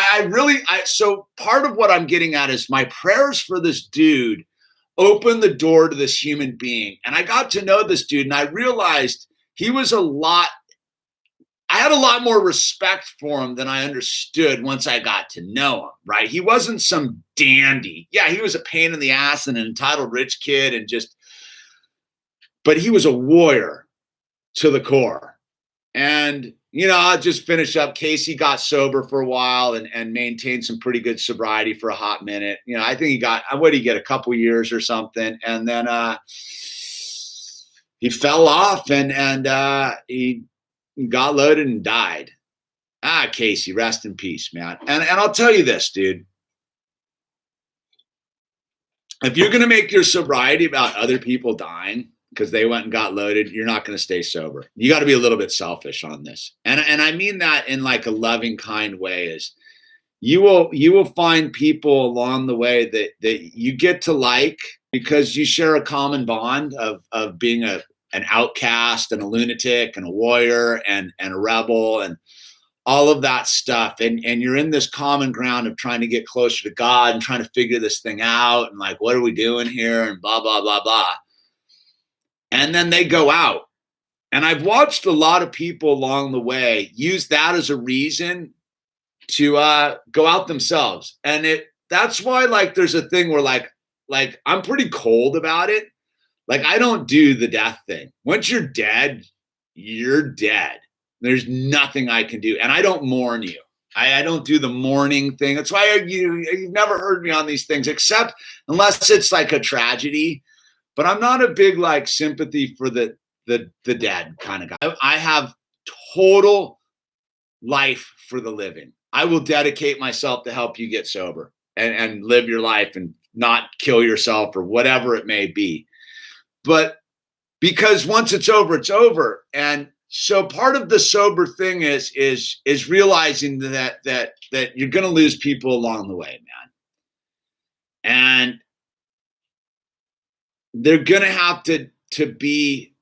A: so part of what I'm getting at is my prayers for this dude opened the door to this human being. And I got to know this dude and I realized he was I had a lot more respect for him than I understood once I got to know him, right? He wasn't some dandy. Yeah, he was a pain in the ass and an entitled rich kid but he was a warrior to the core. And, I'll just finish up. Casey got sober for a while and maintained some pretty good sobriety for a hot minute. I think he got, what did he get, a couple years or something? And then he fell off and he got loaded and died. Casey, rest in peace, man. And I'll tell you this, dude. If you're going to make your sobriety about other people dying because they went and got loaded, you're not going to stay sober. You got to be a little bit selfish on this. And I mean that in like a loving, kind way is you will find people along the way that you get to like because you share a common bond of being an outcast and a lunatic and a warrior and a rebel and all of that stuff. And you're in this common ground of trying to get closer to God and trying to figure this thing out. And like, what are we doing here? And blah, blah, blah, blah. And then they go out. And I've watched a lot of people along the way use that as a reason to go out themselves. And that's why like there's a thing where like I'm pretty cold about it. Like, I don't do the death thing. Once you're dead, you're dead. There's nothing I can do. And I don't mourn you. I don't do the mourning thing. That's why you've never heard me on these things, except unless it's like a tragedy. But I'm not a big like sympathy for the dead kind of guy. I have total life for the living. I will dedicate myself to help you get sober and live your life and not kill yourself or whatever it may be. But because once it's over, it's over. And so part of the sober thing is realizing that you're going to lose people along the way, man. And they're going to have to be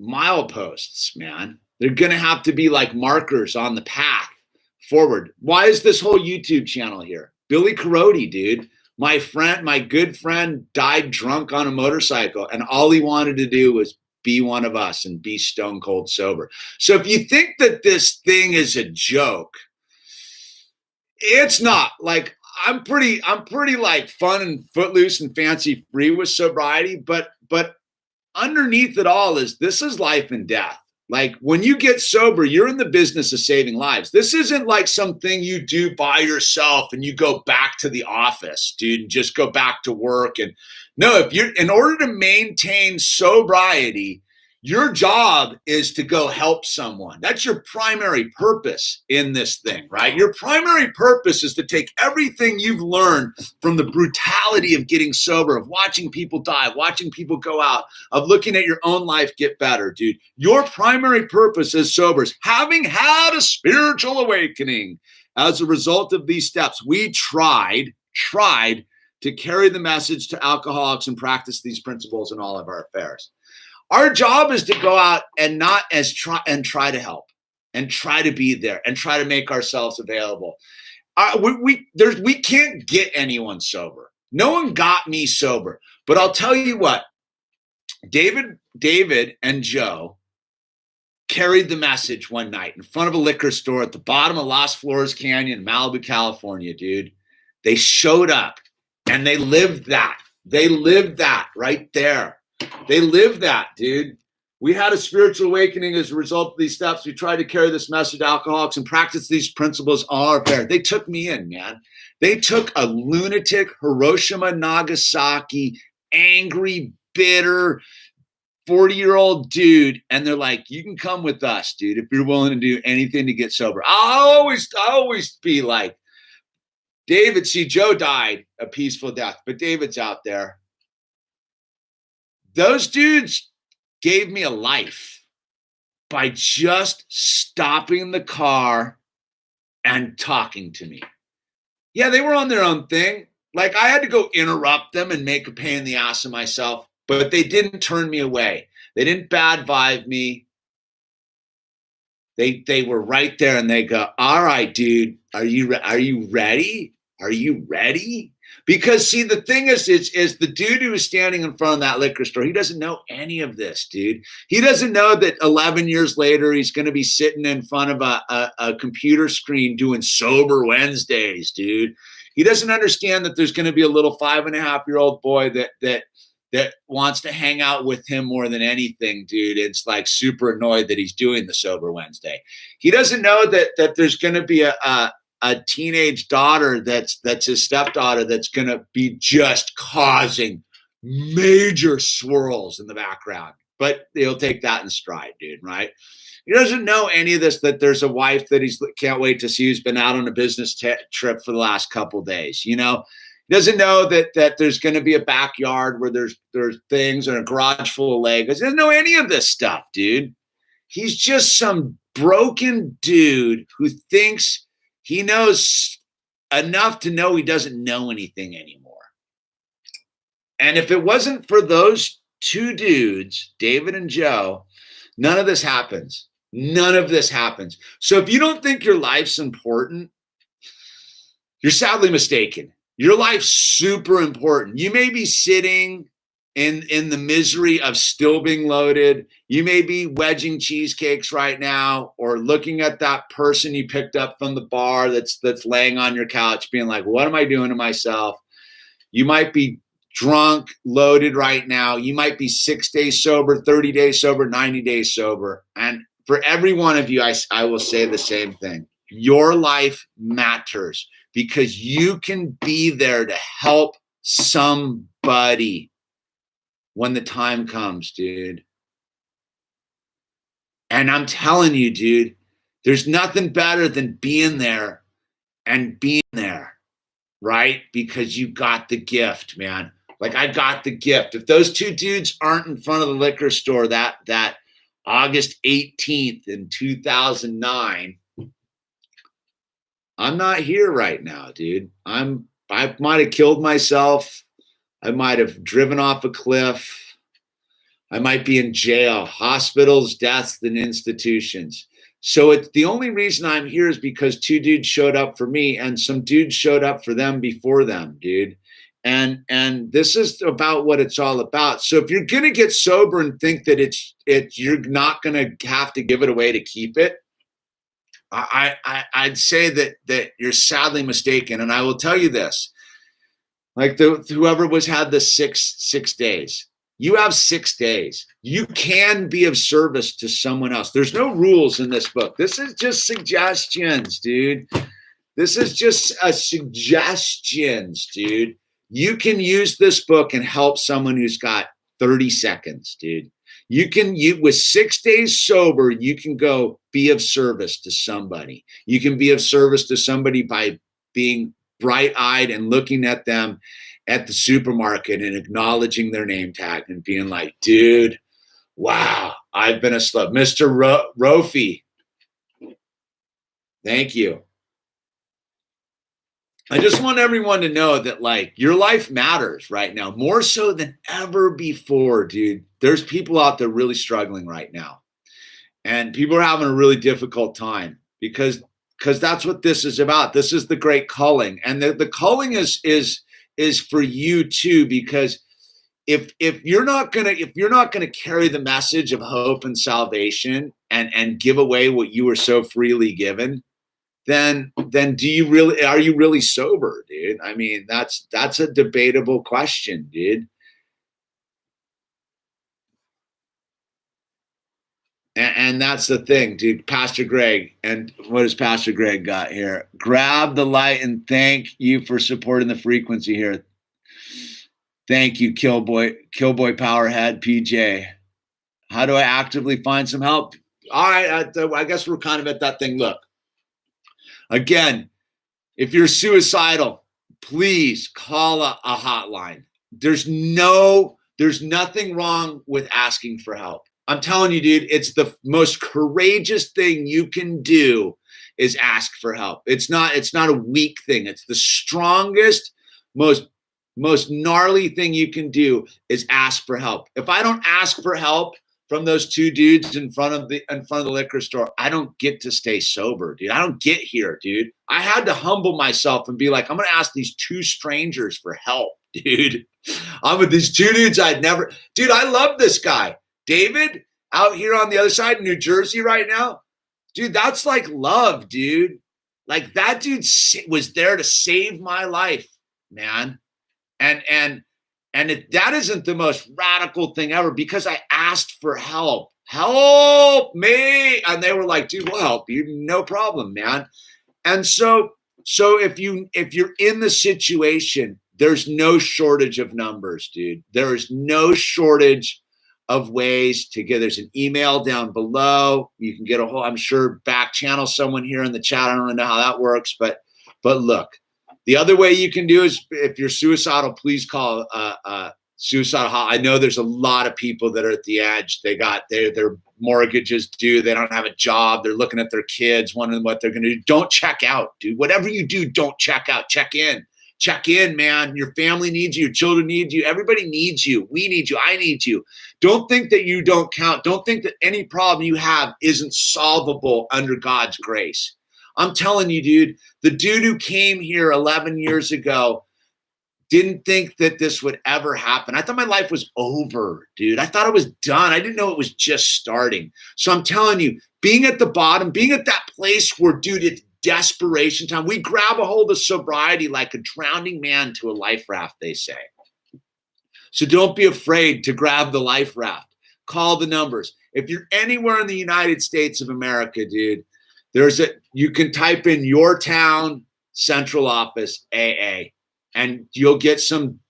A: mileposts, man. They're going to have to be like markers on the path forward. Why is this whole YouTube channel here? Billy Carodi, dude. My good friend died drunk on a motorcycle, and all he wanted to do was be one of us and be stone cold sober. So if you think that this thing is a joke, it's not. Like, I'm pretty like fun and footloose and fancy free with sobriety, but underneath it all this is life and death. Like, when you get sober, you're in the business of saving lives. This isn't like something you do by yourself and you go back to the office, dude, and just go back to work. And no, in order to maintain sobriety, your job is to go help someone. That's your primary purpose in this thing, right? Your primary purpose is to take everything you've learned from the brutality of getting sober, of watching people die, watching people go out, of looking at your own life get better, dude. Your primary purpose as sobers, having had a spiritual awakening as a result of these steps, we tried to carry the message to alcoholics and practice these principles in all of our affairs. Our job is to go out and try to help and try to be there and try to make ourselves available. We can't get anyone sober. No one got me sober. But I'll tell you what, David and Joe carried the message one night in front of a liquor store at the bottom of Las Flores Canyon, Malibu, California, dude. They showed up and they lived that. They lived that right there. They lived that, dude. We had a spiritual awakening as a result of these steps. We tried to carry this message to alcoholics and practice these principles all our affair. They took me in, man. They took a lunatic, Hiroshima, Nagasaki, angry, bitter, 40-year-old dude, and they're like, you can come with us, dude, if you're willing to do anything to get sober. I'll always be like, David, see, Joe died a peaceful death, but David's out there. Those dudes gave me a life by just stopping the car and talking to me. Yeah, they were on their own thing. Like, I had to go interrupt them and make a pain in the ass of myself, but they didn't turn me away. They didn't bad vibe me. They were right there, and they go, all right, dude, are you ready? Are you ready? Because, see, the thing is the dude who is standing in front of that liquor store, he doesn't know any of this, dude. He doesn't know that 11 years later, he's going to be sitting in front of a computer screen doing Sober Wednesdays, dude. He doesn't understand that there's going to be a little 5.5-year-old boy that wants to hang out with him more than anything, dude. It's like super annoyed that he's doing the Sober Wednesday. He doesn't know that there's going to be a teenage daughter that's his stepdaughter that's going to be just causing major swirls in the background. But he'll take that in stride, dude, right? He doesn't know any of this, that there's a wife that he can't wait to see who's been out on a business trip for the last couple of days, you know? He doesn't know that there's going to be a backyard where there's things and a garage full of Legos. He doesn't know any of this stuff, dude. He's just some broken dude who thinks he knows enough to know he doesn't know anything anymore. And if it wasn't for those two dudes, David and Joe, none of this happens. None of this happens. So if you don't think your life's important, you're sadly mistaken. Your life's super important. You may be sitting in the misery of still being loaded. You may be wedging cheesecakes right now, or looking at that person you picked up from the bar that's laying on your couch being like, what am I doing to myself? You might be drunk, loaded right now. You might be 6 days sober, 30 days sober, 90 days sober. And for every one of you, I will say the same thing. Your life matters because you can be there to help somebody when the time comes, dude. And I'm telling you, dude, there's nothing better than being there and being there, right? Because you got the gift, man. Like, I got the gift. If those two dudes aren't in front of the liquor store that August 18th in 2009, I'm not here right now, dude. I might have killed myself. I might have driven off a cliff. I might be in jail, hospitals, deaths, and institutions. So it's the only reason I'm here is because two dudes showed up for me and some dudes showed up for them before them, dude. And this is about what it's all about. So if you're going to get sober and think that you're not going to have to give it away to keep it, I'd say that you're sadly mistaken. And I will tell you this, like whoever had the six days, you have 6 days. You can be of service to someone else. There's no rules in this book. This is just suggestions, dude. This is just suggestions, dude. You can use this book and help someone who's got 30 seconds, dude. With 6 days sober, you can go be of service to somebody. You can be of service to somebody by being bright-eyed and looking at them at the supermarket and acknowledging their name tag and being like, dude, wow, I've been a slut. Mr. Rofi, thank you. I just want everyone to know that, like, your life matters right now, more so than ever before, dude. There's people out there really struggling right now. And people are having a really difficult time because that's what this is about. This is the great culling. And the culling is for you too, because if you're not gonna carry the message of hope and salvation and give away what you were so freely given, then are you really sober, dude? I mean, that's a debatable question, dude. And that's the thing, dude. Pastor Greg, and what does Pastor Greg got here? Grab the light and thank you for supporting the frequency here. Thank you, Killboy Powerhead, PJ. How do I actively find some help? All right, I guess we're kind of at that thing. Look, again, if you're suicidal, please call a hotline. There's nothing wrong with asking for help. I'm telling you, dude, it's the most courageous thing you can do is ask for help. It's not a weak thing. It's the strongest, most gnarly thing you can do is ask for help. If I don't ask for help from those two dudes in front of the liquor store, I don't get to stay sober, dude. I don't get here, dude. I had to humble myself and be like, I'm going to ask these two strangers for help, dude. I'm with these two dudes dude, I love this guy. David, out here on the other side in New Jersey right now, dude, that's like love, dude. Like that dude was there to save my life, man. And if that isn't the most radical thing ever, because I asked for help me, and they were like, dude, we'll help you, no problem, man. And so if you're in the situation, there's no shortage of numbers, dude. There is no shortage of ways to get. There's an email down below. You can get a whole, I'm sure, back channel someone here in the chat. I don't really know how that works, but look, the other way you can do is if you're suicidal, please call suicidal hotline. I know there's a lot of people that are at the edge. Their mortgages due. They don't have a job. They're looking at their kids, wondering what they're going to do. Don't check out, dude. Whatever you do, don't check out. Check in. Check in, man. Your family needs you. Your children need you. Everybody needs you. We need you. I need you. Don't think that you don't count. Don't think that any problem you have isn't solvable under God's grace. I'm telling you, dude, the dude who came here 11 years ago didn't think that this would ever happen. I thought my life was over, dude. I thought it was done. I didn't know it was just starting. So I'm telling you, being at the bottom, being at that place where, dude, it's desperation time. We grab a hold of sobriety like a drowning man to a life raft, they say. So don't be afraid to grab the life raft. Call the numbers. If you're anywhere in the United States of America, dude, you can type in your town central office AA, and you'll get some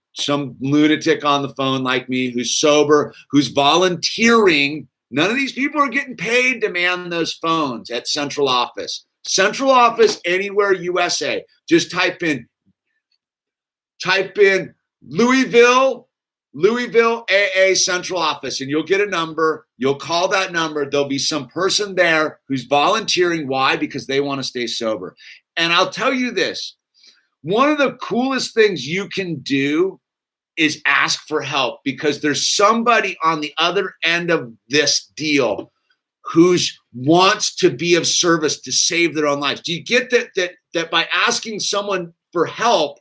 A: lunatic on the phone like me who's sober, who's volunteering. None of these people are getting paid to man those phones at central office. Central office anywhere USA. Just type in Louisville AA central office, and you'll get a number. You'll call that number. There'll be some person there who's volunteering. Why? Because they want to stay sober. And I'll tell you this, one of the coolest things you can do is ask for help, because there's somebody on the other end of this deal who wants to be of service to save their own lives. Do you get that by asking someone for help,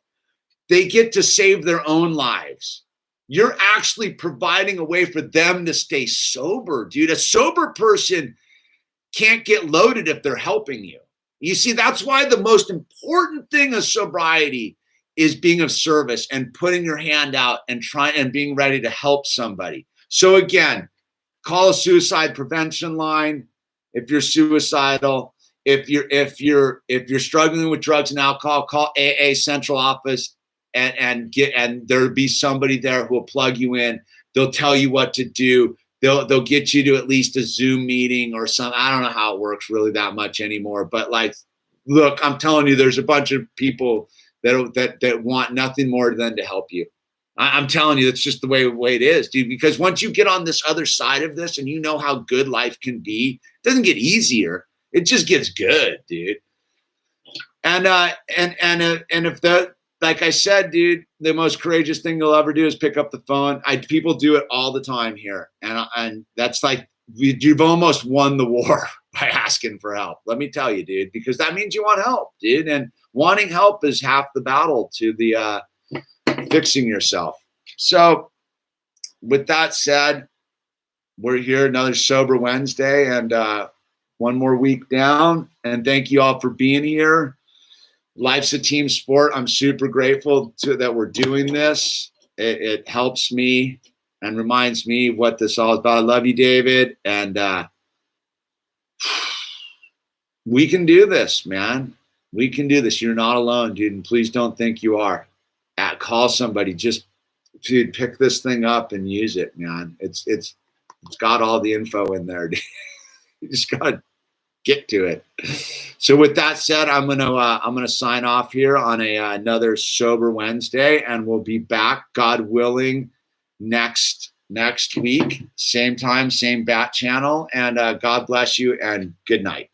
A: they get to save their own lives? You're actually providing a way for them to stay sober, dude. A sober person can't get loaded if they're helping you. You see, that's why the most important thing of sobriety is being of service and putting your hand out and being ready to help somebody. So again, call a suicide prevention line if you're suicidal. If you're struggling with drugs and alcohol, call AA central office and there'll be somebody there who will plug you in. They'll tell you what to do. They'll get you to at least a Zoom meeting or something. I don't know how it works really that much anymore. But like, look, I'm telling you, there's a bunch of people that want nothing more than to help you. I'm telling you, that's just the way it is, dude. Because once you get on this other side of this and you know how good life can be, it doesn't get easier. It just gets good, dude. And if that, like I said, dude, the most courageous thing you'll ever do is pick up the phone. People do it all the time here, and that's like you've almost won the war by asking for help. Let me tell you, dude, because that means you want help, dude, and wanting help is half the battle to the fixing yourself. So with that said, we're here, another Sober Wednesday, and one more week down. And thank you all for being here. Life's a team sport. I'm super grateful that we're doing this. It helps me and reminds me what this all is about. I love you, David. And We can do this, man. We can do this. You're not alone, dude. And please don't think you are. Call somebody. Just, dude, pick this thing up and use it, man. It's got all the info in there. You just gotta get to it. So with that said, I'm gonna sign off here on another Sober Wednesday, and we'll be back, God willing, next week, same time, same bat channel. And God bless you, and good night.